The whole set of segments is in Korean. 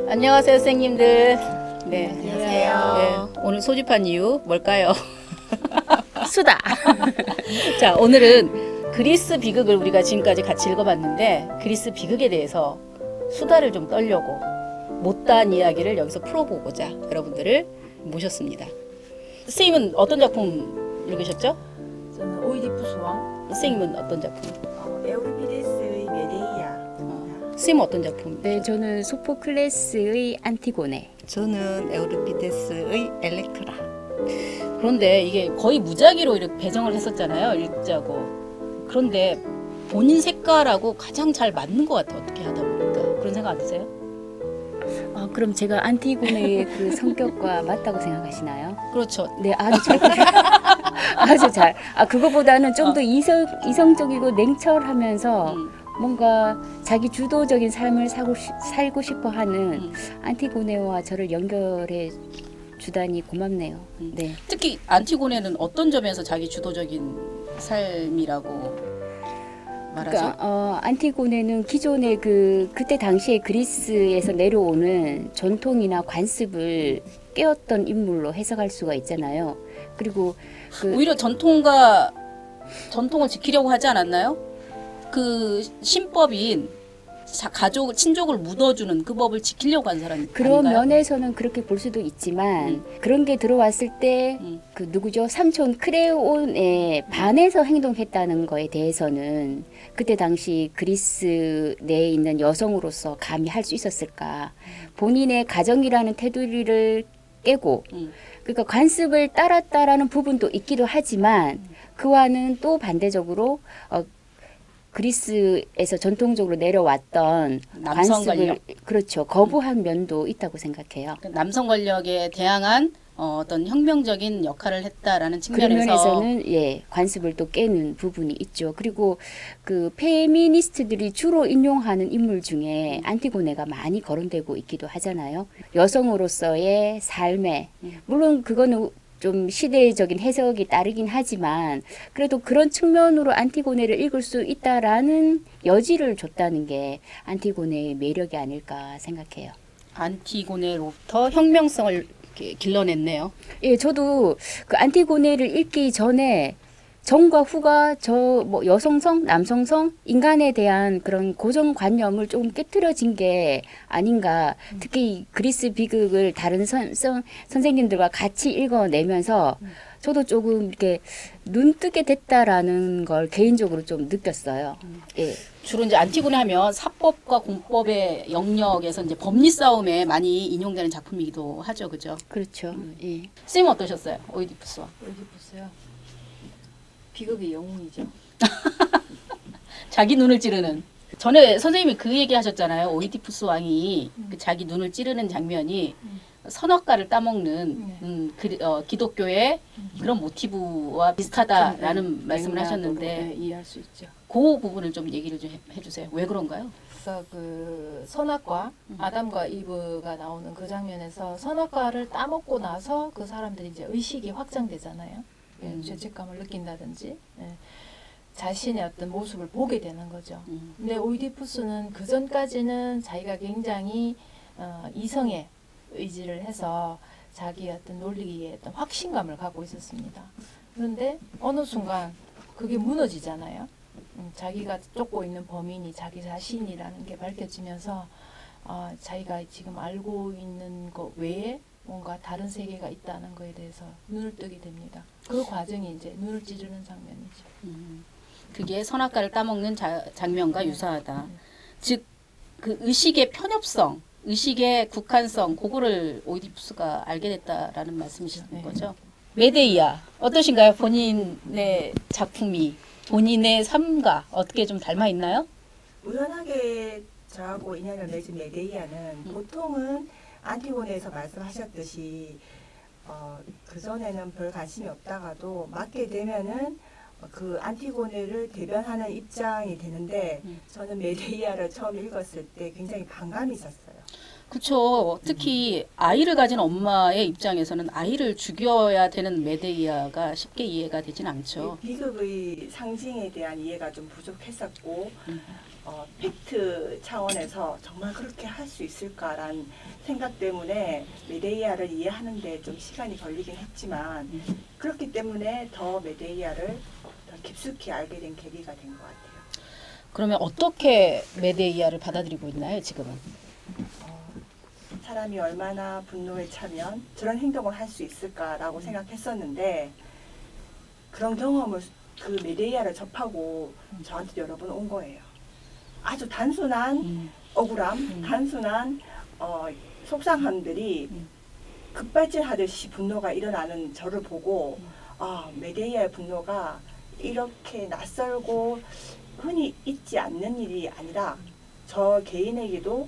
안녕하세요, 선생님들. 네. 안녕하세요. 네, 오늘 소집한 이유 뭘까요? 수다. 자, 오늘은 그리스 비극을 우리가 지금까지 같이 읽어봤는데 그리스 비극에 대해서 수다를 좀 떨려고 못다한 이야기를 여기서 풀어보고자 여러분들을 모셨습니다. 선생님은 어떤 작품 읽으셨죠? 저는 오이디푸스 왕. 선생님은 어떤 작품? 에우리피데스의 메데이아. 선생님은 어떤 작품? 네, 저는 소포클레스의 안티고네. 저는 에우리피데스의 엘렉트라. 그런데 이게 거의 무작위로 이렇게 배정을 했었잖아요. 읽자고. 그런데 본인 색깔하고 가장 잘 맞는 것 같아요. 어떻게 하다 보니까. 그런 생각 안 드세요? 그럼 제가 안티고네의 그 성격과 맞다고 생각하시나요? 그렇죠. 네, 아주 잘. 아주 잘. 그거보다는 좀 더 이성적이고 냉철하면서 뭔가 자기 주도적인 삶을 살고 싶어 하는 안티고네와 저를 연결해 주다니 고맙네요. 네. 특히 안티고네는 어떤 점에서 자기 주도적인 삶이라고 말하죠? 그러니까 안티고네는 기존의 그때 당시에 그리스에서 내려오는 전통이나 관습을 깨웠던 인물로 해석할 수가 있잖아요. 그리고 오히려 전통을 지키려고 하지 않았나요? 그 신법인 가족, 친족을 묻어주는 그 법을 지키려고 한 사람 그런 아닌가요? 면에서는 그렇게 볼 수도 있지만 그런 게 들어왔을 때 그 누구죠? 삼촌 크레온에 반해서 행동했다는 거에 대해서는 그때 당시 그리스 내에 있는 여성으로서 감히 할 수 있었을까? 본인의 가정이라는 테두리를 깨고 그러니까 관습을 따랐다라는 부분도 있기도 하지만 그와는 또 반대적으로 그리스에서 전통적으로 내려왔던 남성 관습을 그렇죠 거부한 면도 있다고 생각해요. 남성 권력에 대항한 어떤 혁명적인 역할을 했다라는 그런 측면에서 면에서는 관습을 또 깨는 부분이 있죠. 그리고 그 페미니스트들이 주로 인용하는 인물 중에 안티고네가 많이 거론되고 있기도 하잖아요. 여성으로서의 삶에 물론 그거는 좀 시대적인 해석이 따르긴 하지만 그래도 그런 측면으로 안티고네를 읽을 수 있다라는 여지를 줬다는 게 안티고네의 매력이 아닐까 생각해요. 안티고네로부터 혁명성을 이렇게 길러냈네요. 예, 저도 그 안티고네를 읽기 전에 전과 후가 뭐 여성성, 남성성, 인간에 대한 그런 고정관념을 조금 깨트려진 게 아닌가. 특히 그리스 비극을 다른 선생님들과 같이 읽어내면서 저도 조금 이렇게 눈뜨게 됐다라는 걸 개인적으로 좀 느꼈어요. 예. 주로 이제 안티고네 하면 사법과 공법의 영역에서 이제 법리 싸움에 많이 인용되는 작품이기도 하죠, 그죠? 그렇죠. 예. 선생님 어떠셨어요, 오이디푸스와? 오이디푸스요. 비극의 영웅이죠. 자기 눈을 찌르는. 전에 선생님이 그 얘기 하셨잖아요. 오이디푸스 왕이 그 자기 눈을 찌르는 장면이 선악과를 따먹는 기독교의 그런 모티브와 비슷하다라는 말씀을 하셨는데 네, 이해할 수 있죠. 그 부분을 좀 얘기를 좀 해주세요. 왜 그런가요? 그래서 그 선악과 아담과 이브가 나오는 그 장면에서 선악과를 따먹고 나서 그 사람들이 이제 의식이 확장되잖아요. 죄책감을 느낀다든지 자신의 어떤 모습을 보게 되는 거죠. 근데 오이디푸스는 그 전까지는 자기가 굉장히 이성의 의지를 해서 자기의 어떤 논리에 어떤 확신감을 갖고 있었습니다. 그런데 어느 순간 그게 무너지잖아요. 자기가 쫓고 있는 범인이 자기 자신이라는 게 밝혀지면서 자기가 지금 알고 있는 것 외에 뭔가 다른 세계가 있다는 거에 대해서 눈을 뜨게 됩니다. 그 과정이 이제 눈을 찌르는 장면이죠. 그게 선악과를 따먹는 장면과 유사하다. 즉, 그 의식의 편협성, 의식의 국한성, 그거를 오이디푸스가 알게 됐다라는 말씀이신 거죠. 메데이아, 어떠신가요? 본인의 작품이 본인의 삶과 어떻게 좀 닮아 있나요? 우연하게 저하고 인연을 맺은 메데이아는 보통은 안티고네에서 말씀하셨듯이 그전에는 별 관심이 없다가도 맡게 되면은 그 안티고네를 대변하는 입장이 되는데 저는 메데이아를 처음 읽었을 때 굉장히 반감이 있었어요. 그렇죠. 특히 아이를 가진 엄마의 입장에서는 아이를 죽여야 되는 메데이아가 쉽게 이해가 되진 않죠. 비극의 상징에 대한 이해가 좀 부족했었고 팩트 차원에서 정말 그렇게 할 수 있을까라는 생각 때문에 메데이아를 이해하는 데 좀 시간이 걸리긴 했지만 그렇기 때문에 더 메데이아를 더 깊숙이 알게 된 계기가 된 것 같아요. 그러면 어떻게 메데이아를 받아들이고 있나요, 지금은? 사람이 얼마나 분노에 차면 저런 행동을 할 수 있을까라고 생각했었는데 그런 경험을 그 메데이아를 접하고 저한테 여러 번 온 거예요. 아주 단순한 억울함, 단순한 속상함들이 급발진하듯이 분노가 일어나는 저를 보고 메데이아의 분노가 이렇게 낯설고 흔히 있지 않는 일이 아니라 저 개인에게도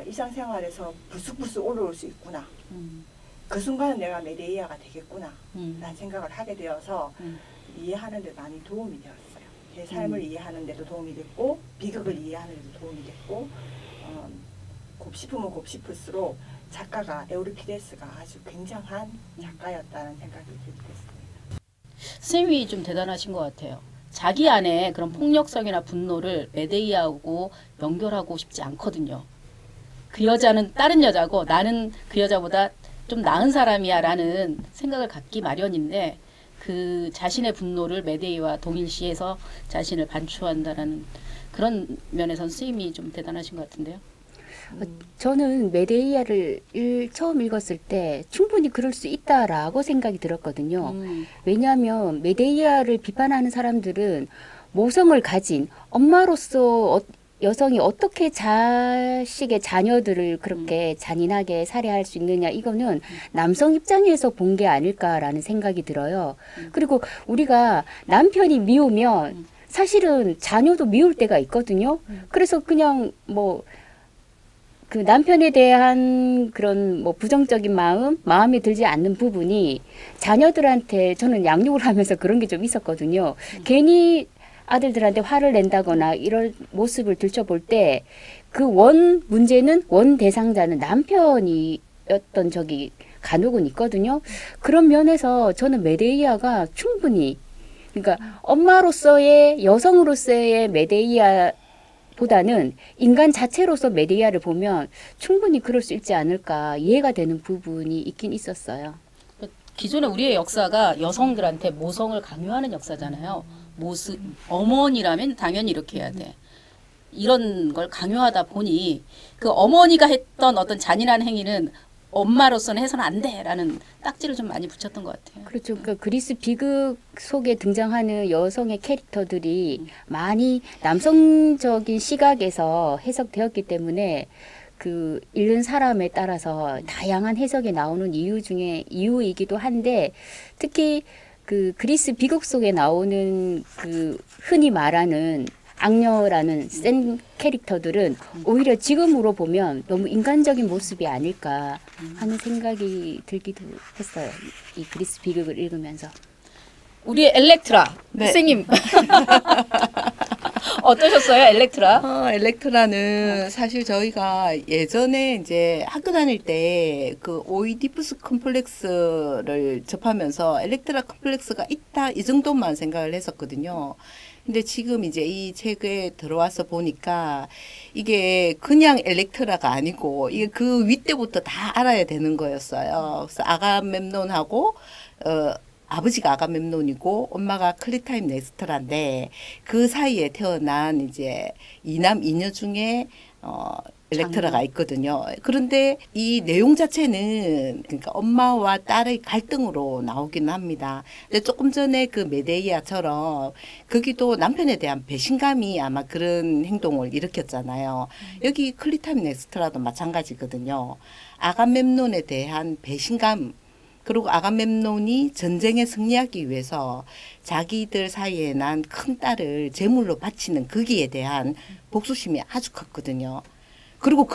일상생활에서 불쑥불쑥 올라올 수 있구나. 그 순간은 내가 메데이아가 되겠구나 라는 생각을 하게 되어서 이해하는 데 많이 도움이 되었어요. 제 삶을 이해하는 데도 도움이 됐고 비극을 이해하는 데도 도움이 됐고 곱씹으면 곱씹을수록 작가가 에우리피데스가 아주 굉장한 작가였다는 생각이 들게 됐습니다. 선생님이 좀 대단하신 것 같아요. 자기 안에 그런 폭력성이나 분노를 메데이아하고 연결하고 싶지 않거든요. 그 여자는 다른 여자고 나는 그 여자보다 좀 나은 사람이야 라는 생각을 갖기 마련인데 그 자신의 분노를 메데이와 동일시해서 자신을 반추한다라는 그런 면에서 선생님이 좀 대단하신 것 같은데요. 저는 메데이아를 처음 읽었을 때 충분히 그럴 수 있다라고 생각이 들었거든요. 왜냐하면 메데이아를 비판하는 사람들은 모성을 가진 엄마로서 여성이 어떻게 자식의 자녀들을 그렇게 잔인하게 살해할 수 있느냐, 이거는 남성 입장에서 본 게 아닐까라는 생각이 들어요. 그리고 우리가 남편이 미우면 사실은 자녀도 미울 때가 있거든요. 그래서 그냥 그 남편에 대한 그런 부정적인 마음에 들지 않는 부분이 자녀들한테 저는 양육을 하면서 그런 게 좀 있었거든요. 괜히 아들들한테 화를 낸다거나 이런 모습을 들춰볼 때 그 문제는 대상자는 남편이었던 적이 간혹은 있거든요. 그런 면에서 저는 메데이아가 충분히, 그러니까 엄마로서의 여성으로서의 메데이아보다는 인간 자체로서 메데이아를 보면 충분히 그럴 수 있지 않을까 이해가 되는 부분이 있긴 있었어요. 기존에 우리의 역사가 여성들한테 모성을 강요하는 역사잖아요. 어머니라면 당연히 이렇게 해야 돼. 이런 걸 강요하다 보니 그 어머니가 했던 어떤 잔인한 행위는 엄마로서는 해서는 안 돼라는 딱지를 좀 많이 붙였던 것 같아요. 그렇죠. 그러니까 그리스 비극 속에 등장하는 여성의 캐릭터들이 많이 남성적인 시각에서 해석되었기 때문에 그 읽는 사람에 따라서 다양한 해석이 나오는 이유 중에 이유이기도 한데 특히 그 그리스 비극 속에 나오는 그 흔히 말하는 악녀라는 센 캐릭터들은 오히려 지금으로 보면 너무 인간적인 모습이 아닐까 하는 생각이 들기도 했어요. 이 그리스 비극을 읽으면서. 우리의 엘렉트라 선생님 어떠셨어요, 엘렉트라? 엘렉트라는 사실 저희가 예전에 이제 학교 다닐 때 그 오이디푸스 컴플렉스를 접하면서 엘렉트라 컴플렉스가 있다 이 정도만 생각을 했었거든요. 근데 지금 이제 이 책에 들어와서 보니까 이게 그냥 엘렉트라가 아니고 이게 그 윗대부터 다 알아야 되는 거였어요. 그래서 아가멤논하고 아버지가 아가멤논이고 엄마가 클리타임네스트라인데 그 사이에 태어난 이제 이남 이녀 중에 엘렉트라가 있거든요. 그런데 이 내용 자체는 그러니까 엄마와 딸의 갈등으로 나오기는 합니다. 근데 조금 전에 그 메데이아처럼 거기도 남편에 대한 배신감이 아마 그런 행동을 일으켰잖아요. 여기 클리타임네스트라도 마찬가지거든요. 아가멤논에 대한 배신감, 그리고 아가멤논이 전쟁에 승리하기 위해서 자기들 사이에 난 큰 딸을 제물로 바치는 거기에 대한 복수심이 아주 컸거든요. 그리고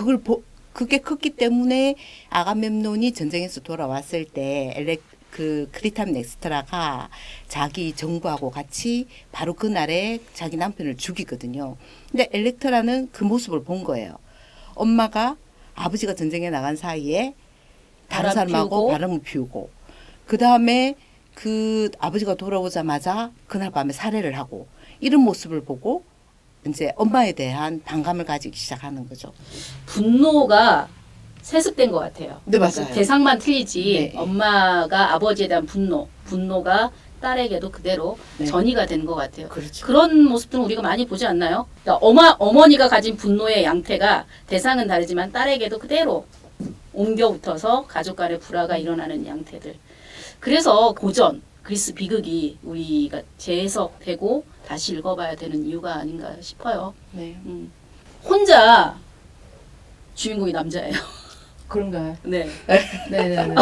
그게 컸기 때문에 아가멤논이 전쟁에서 돌아왔을 때 그 클리타임네스트라가 자기 정부하고 같이 바로 그날에 자기 남편을 죽이거든요. 근데 엘렉트라는 그 모습을 본 거예요. 엄마가 아버지가 전쟁에 나간 사이에 다른 바람 사람하고 피우고. 바람을 피우고 그 다음에 그 아버지가 돌아오자마자 그날 밤에 살해를 하고 이런 모습을 보고 이제 엄마에 대한 반감을 가지기 시작하는 거죠. 분노가 세습된 것 같아요. 네, 맞아요. 대상만 틀리지 네. 엄마가 아버지에 대한 분노가 딸에게도 그대로 네. 전이가 되는 것 같아요. 그렇죠. 그런 모습들은 우리가 많이 보지 않나요? 그러니까 어머니가 가진 분노의 양태가 대상은 다르지만 딸에게도 그대로 옮겨 붙어서 가족 간의 불화가 일어나는 양태들. 그래서 고전, 그리스 비극이 우리가 재해석되고 다시 읽어봐야 되는 이유가 아닌가 싶어요. 네. 혼자 주인공이 남자예요. 그런가요? 네. 네네네.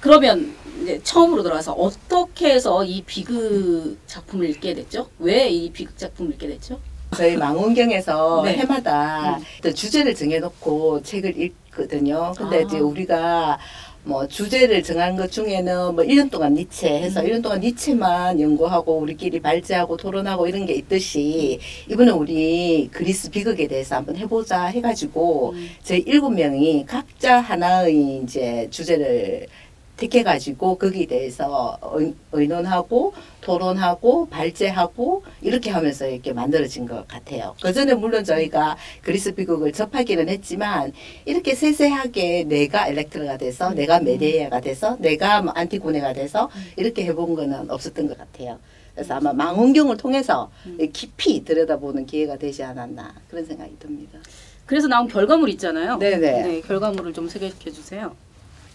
그러면 이제 처음으로 돌아와서 어떻게 해서 이 비극 작품을 읽게 됐죠? 왜 이 비극 작품을 읽게 됐죠? 저희 망원경에서 네. 해마다 또 주제를 정해놓고 책을 읽거든요. 근데 이제 우리가 뭐 주제를 정한 것 중에는 뭐 1년 동안 니체 해서 1년 동안 니체만 연구하고 우리끼리 발제하고 토론하고 이런 게 있듯이 이번에 우리 그리스 비극에 대해서 한번 해보자 해가지고 저희 7명이 각자 하나의 이제 주제를 택해가지고 거기에 대해서 의논하고 토론하고 발제하고 이렇게 하면서 이렇게 만들어진 것 같아요. 그전에 물론 저희가 그리스 비극을 접하기는 했지만 이렇게 세세하게 내가 엘렉트라가 돼서 내가 메데이아가 돼서 내가 뭐 안티고네가 돼서 이렇게 해본 거는 없었던 것 같아요. 그래서 아마 망원경을 통해서 깊이 들여다보는 기회가 되지 않았나 그런 생각이 듭니다. 그래서 나온 결과물 있잖아요. 네네. 네, 결과물을 좀 소개해 주세요.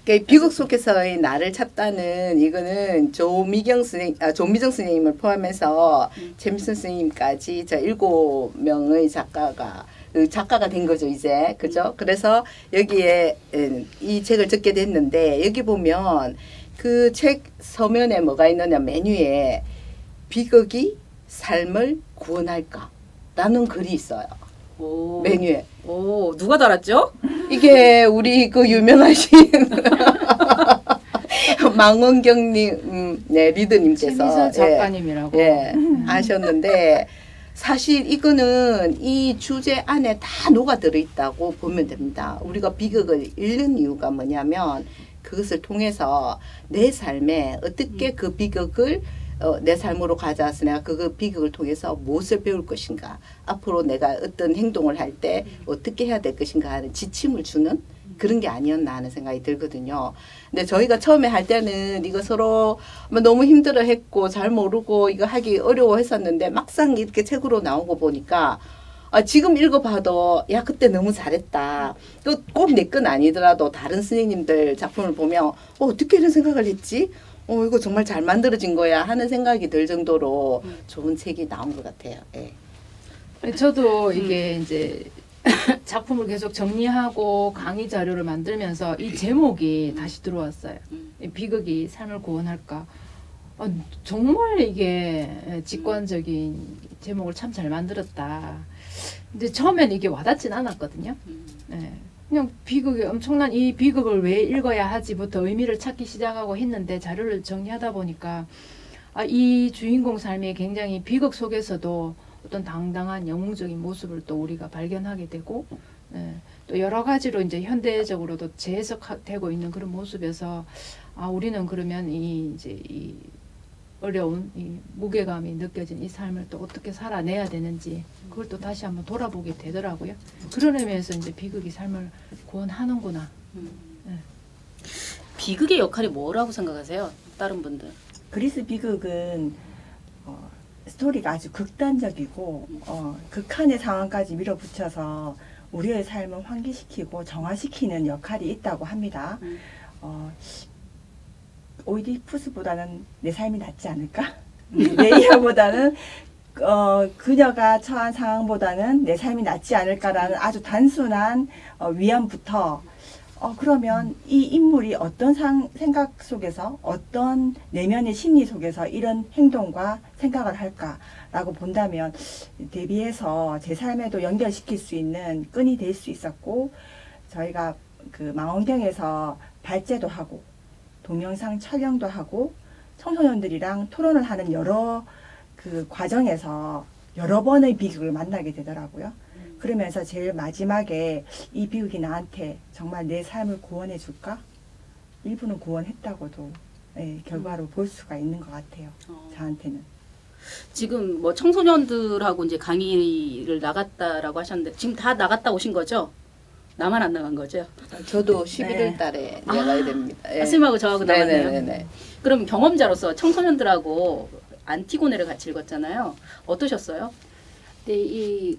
그러니까 비극 속에서의 나를 찾다는 이거는 조미정 선생님을 포함해서 최민선 선생님까지 저 7명의 작가가 된 거죠 이제 그죠? 그래서 여기에 이 책을 적게 됐는데 여기 보면 그 책 서면에 뭐가 있느냐 메뉴에 비극이 삶을 구원할까라는 글이 있어요. 오. 메뉴에. 오, 누가 달았죠? 이게 우리 그 유명하신 망원경님, 네, 리더님께서 최민선 작가님이라고. 예, 하셨는데 사실 이거는 이 주제 안에 다 녹아 들어 있다고 보면 됩니다. 우리가 비극을 읽는 이유가 뭐냐면 그것을 통해서 내 삶에 어떻게 그 비극을 내 삶으로 가져와서 내가 그 비극을 통해서 무엇을 배울 것인가 앞으로 내가 어떤 행동을 할 때 어떻게 해야 될 것인가 하는 지침을 주는 그런 게 아니었나 하는 생각이 들거든요. 근데 저희가 처음에 할 때는 이거 서로 너무 힘들어했고 잘 모르고 이거 하기 어려워했었는데 막상 이렇게 책으로 나온 거 보니까 지금 읽어봐도 야 그때 너무 잘했다. 또 꼭 내 건 아니더라도 다른 선생님들 작품을 보면 어떻게 이런 생각을 했지? 이거 정말 잘 만들어진 거야 하는 생각이 들 정도로 좋은 책이 나온 것 같아요. 예. 저도 이게 이제 작품을 계속 정리하고 강의 자료를 만들면서 이 제목이 다시 들어왔어요. 이 비극이 삶을 구원할까? 정말 이게 직관적인 제목을 참 잘 만들었다. 근데 처음엔 이게 와닿진 않았거든요. 네. 그냥 비극이 엄청난 이 비극을 왜 읽어야 하지부터 의미를 찾기 시작하고 했는데 자료를 정리하다 보니까 이 주인공 삶이 굉장히 비극 속에서도 어떤 당당한 영웅적인 모습을 또 우리가 발견하게 되고 또 여러 가지로 이제 현대적으로도 재해석되고 있는 그런 모습에서 우리는 그러면 이 어려운 이 무게감이 느껴진 이 삶을 또 어떻게 살아내야 되는지 그걸 또 다시 한번 돌아보게 되더라고요. 그런 의미에서 이제 비극이 삶을 구원하는구나. 네. 비극의 역할이 뭐라고 생각하세요? 다른 분들. 그리스 비극은 스토리가 아주 극단적이고 극한의 상황까지 밀어붙여서 우리의 삶을 환기시키고 정화시키는 역할이 있다고 합니다. 오이디푸스보다는 내 삶이 낫지 않을까? 메이아보다는 그녀가 처한 상황보다는 내 삶이 낫지 않을까라는 아주 단순한 위안부터 그러면 이 인물이 어떤 생각 속에서 어떤 내면의 심리 속에서 이런 행동과 생각을 할까라고 본다면 대비해서 제 삶에도 연결시킬 수 있는 끈이 될 수 있었고 저희가 그 망원경에서 발제도 하고 동영상 촬영도 하고 청소년들이랑 토론을 하는 여러 그 과정에서 여러 번의 비극을 만나게 되더라고요. 그러면서 제일 마지막에 이 비극이 나한테 정말 내 삶을 구원해 줄까? 일부는 구원했다고도 결과로 볼 수가 있는 것 같아요. 저한테는. 지금 뭐 청소년들하고 이제 강의를 나갔다라고 하셨는데 지금 다 나갔다 오신 거죠? 나만 안 나간 거죠? 저도 11월 달에 나가야 됩니다. 예. 선생님하고 저하고 나갔네요. 네네네. 그럼 경험자로서 청소년들하고 안티고네를 같이 읽었잖아요. 어떠셨어요? 네, 이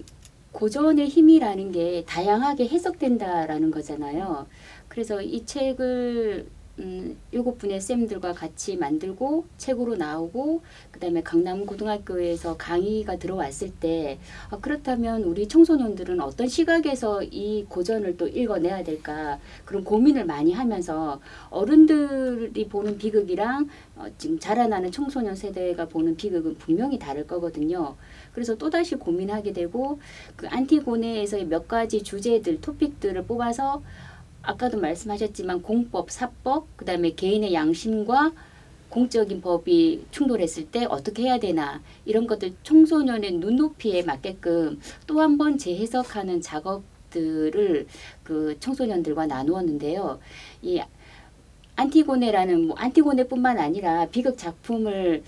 고전의 힘이라는 게 다양하게 해석된다라는 거잖아요. 그래서 이 책을 7분의 쌤들과 같이 만들고 책으로 나오고 그다음에 강남고등학교에서 강의가 들어왔을 때 그렇다면 우리 청소년들은 어떤 시각에서 이 고전을 또 읽어내야 될까 그런 고민을 많이 하면서 어른들이 보는 비극이랑 지금 자라나는 청소년 세대가 보는 비극은 분명히 다를 거거든요. 그래서 또다시 고민하게 되고 그 안티고네에서의 몇 가지 주제들, 토픽들을 뽑아서 아까도 말씀하셨지만 공법, 사법, 그다음에 개인의 양심과 공적인 법이 충돌했을 때 어떻게 해야 되나 이런 것들 청소년의 눈높이에 맞게끔 또 한 번 재해석하는 작업들을 그 청소년들과 나누었는데요. 이 안티고네라는 안티고네뿐만 아니라 비극 작품을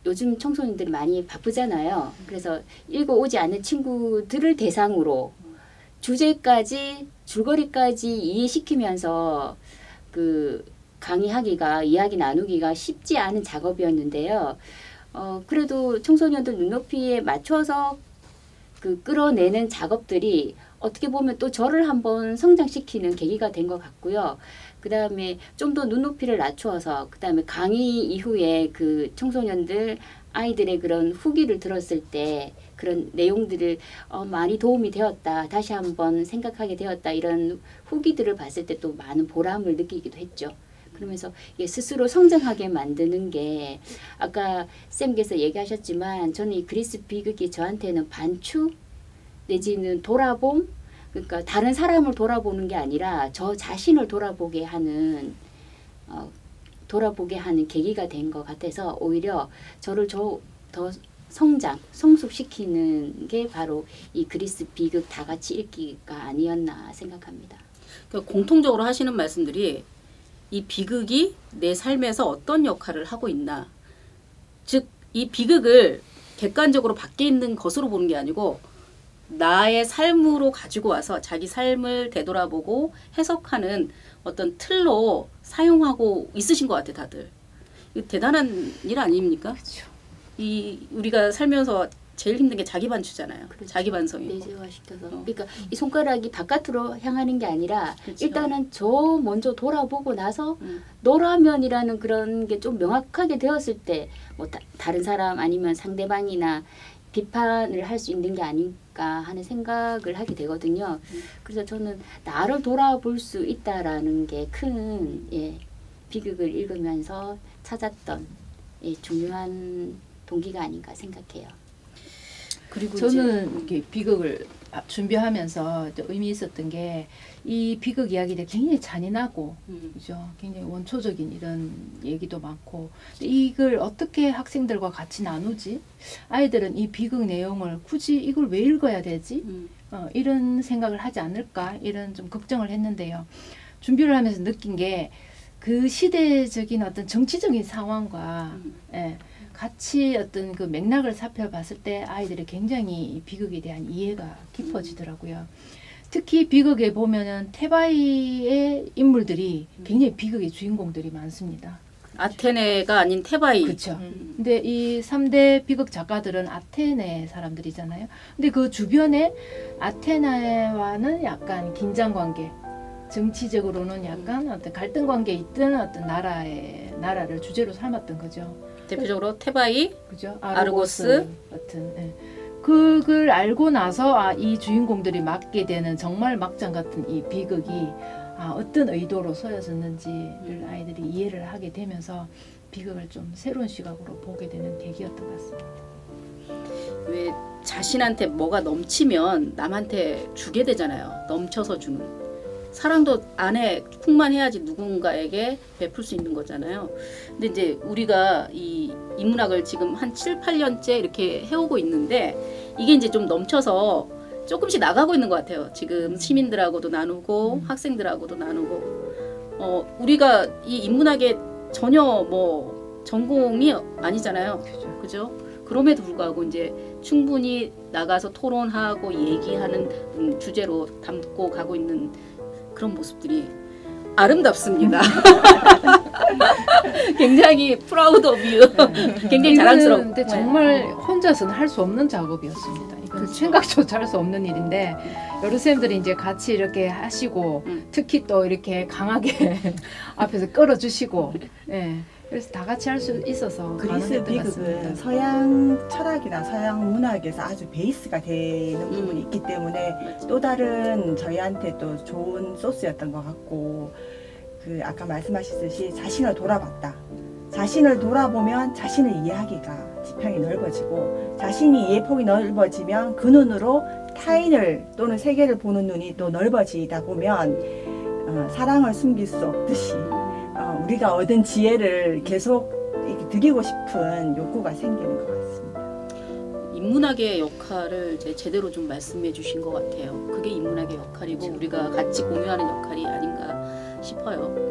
요즘 청소년들이 많이 바쁘잖아요. 그래서 읽어오지 않는 친구들을 대상으로 주제까지 줄거리까지 이해시키면서 그 강의하기가 이야기 나누기가 쉽지 않은 작업이었는데요. 그래도 청소년들 눈높이에 맞춰서 그 끌어내는 작업들이 어떻게 보면 또 저를 한번 성장시키는 계기가 된 것 같고요. 그 다음에 좀 더 눈높이를 낮추어서 그 다음에 강의 이후에 그 청소년들 아이들의 그런 후기를 들었을 때 그런 내용들을 많이 도움이 되었다. 다시 한번 생각하게 되었다. 이런 후기들을 봤을 때 또 많은 보람을 느끼기도 했죠. 그러면서 스스로 성장하게 만드는 게 아까 쌤께서 얘기하셨지만 저는 이 그리스 비극이 저한테는 반추 내지는 돌아봄 그러니까 다른 사람을 돌아보는 게 아니라 저 자신을 돌아보게 하는 계기가 된 것 같아서 오히려 저를 더 성숙시키는 게 바로 이 그리스 비극 다 같이 읽기가 아니었나 생각합니다. 그러니까 공통적으로 하시는 말씀들이 이 비극이 내 삶에서 어떤 역할을 하고 있나. 즉, 이 비극을 객관적으로 밖에 있는 것으로 보는 게 아니고 나의 삶으로 가지고 와서 자기 삶을 되돌아보고 해석하는 어떤 틀로 사용하고 있으신 것 같아요, 다들. 이거 대단한 일 아닙니까? 그렇죠. 이 우리가 살면서 제일 힘든 게 자기 반추잖아요. 그렇죠. 자기 반성이고. 내재화시켜서. 그러니까 이 손가락이 바깥으로 향하는 게 아니라 그렇죠. 일단은 저 먼저 돌아보고 나서 너라면이라는 그런 게 좀 명확하게 되었을 때 뭐 다른 사람 아니면 상대방이나 비판을 할 수 있는 게 아닐까 하는 생각을 하게 되거든요. 그래서 저는 나를 돌아볼 수 있다라는 게 큰 비극을 읽으면서 찾았던 중요한 동기가 아닌가 생각해요. 그리고 저는 이렇게 비극을 준비하면서 의미 있었던 게 이 비극 이야기들이 굉장히 잔인하고 그죠? 굉장히 원초적인 이런 얘기도 많고 이걸 어떻게 학생들과 같이 나누지? 아이들은 이 비극 내용을 굳이 이걸 왜 읽어야 되지? 이런 생각을 하지 않을까? 이런 좀 걱정을 했는데요. 준비를 하면서 느낀 게 그 시대적인 어떤 정치적인 상황과 같이 어떤 그 맥락을 살펴봤을 때 아이들이 굉장히 이 비극에 대한 이해가 깊어지더라고요. 특히 비극에 보면은 테바이의 인물들이 굉장히 비극의 주인공들이 많습니다. 아테네가 아닌 테바이. 그렇죠. 근데 이 3대 비극 작가들은 아테네 사람들이잖아요. 근데 그 주변에 아테네와는 약간 긴장 관계, 정치적으로는 약간 어떤 갈등 관계에 있던 어떤 나라를 주제로 삼았던 거죠. 대표적으로 테바이, 그죠? 아르고스 같은. 그걸 알고 나서 이 주인공들이 맡게 되는 정말 막장 같은 이 비극이 어떤 의도로 서였었는지를 아이들이 이해를 하게 되면서 비극을 좀 새로운 시각으로 보게 되는 계기였던 것 같습니다. 왜 자신한테 뭐가 넘치면 남한테 주게 되잖아요. 넘쳐서 주는. 사랑도 안에 풍만해야지 누군가에게 베풀 수 있는 거잖아요. 근데 이제 우리가 이 인문학을 지금 한 7, 8년째 이렇게 해오고 있는데 이게 이제 좀 넘쳐서 조금씩 나가고 있는 것 같아요. 지금 시민들하고도 나누고 학생들하고도 나누고 우리가 이 인문학의 전혀 뭐 전공이 아니잖아요. 그죠? 그럼에도 불구하고 이제 충분히 나가서 토론하고 얘기하는 주제로 담고 가고 있는 그런 모습들이 아름답습니다. 굉장히 프라우드 오브 유. 굉장히 자랑스럽고. 근데 정말 혼자서는 할 수 없는 작업이었습니다. 이건 생각조차 할 수 없는 일인데 여러 선생님들이 이제 같이 이렇게 하시고 특히 또 이렇게 강하게 앞에서 끌어주시고 그래서 다 같이 할 수 있어서 그리스 비극은 서양 철학이나 서양 문학에서 아주 베이스가 되는 부분이 있기 때문에 또 다른 저희한테 또 좋은 소스였던 것 같고 그 아까 말씀하셨듯이 자신을 돌아봤다. 자신을 돌아보면 자신을 이해하기가 지평이 넓어지고 자신이 이해폭이 넓어지면 그 눈으로 타인을 또는 세계를 보는 눈이 또 넓어지다 보면 사랑을 숨길 수 없듯이 우리가 얻은 지혜를 계속 드리고 싶은 욕구가 생기는 것 같습니다. 인문학의 역할을 이제 제대로 좀 말씀해 주신 것 같아요. 그게 인문학의 역할이고 우리가 같이 공유하는 역할이 아닌가 싶어요.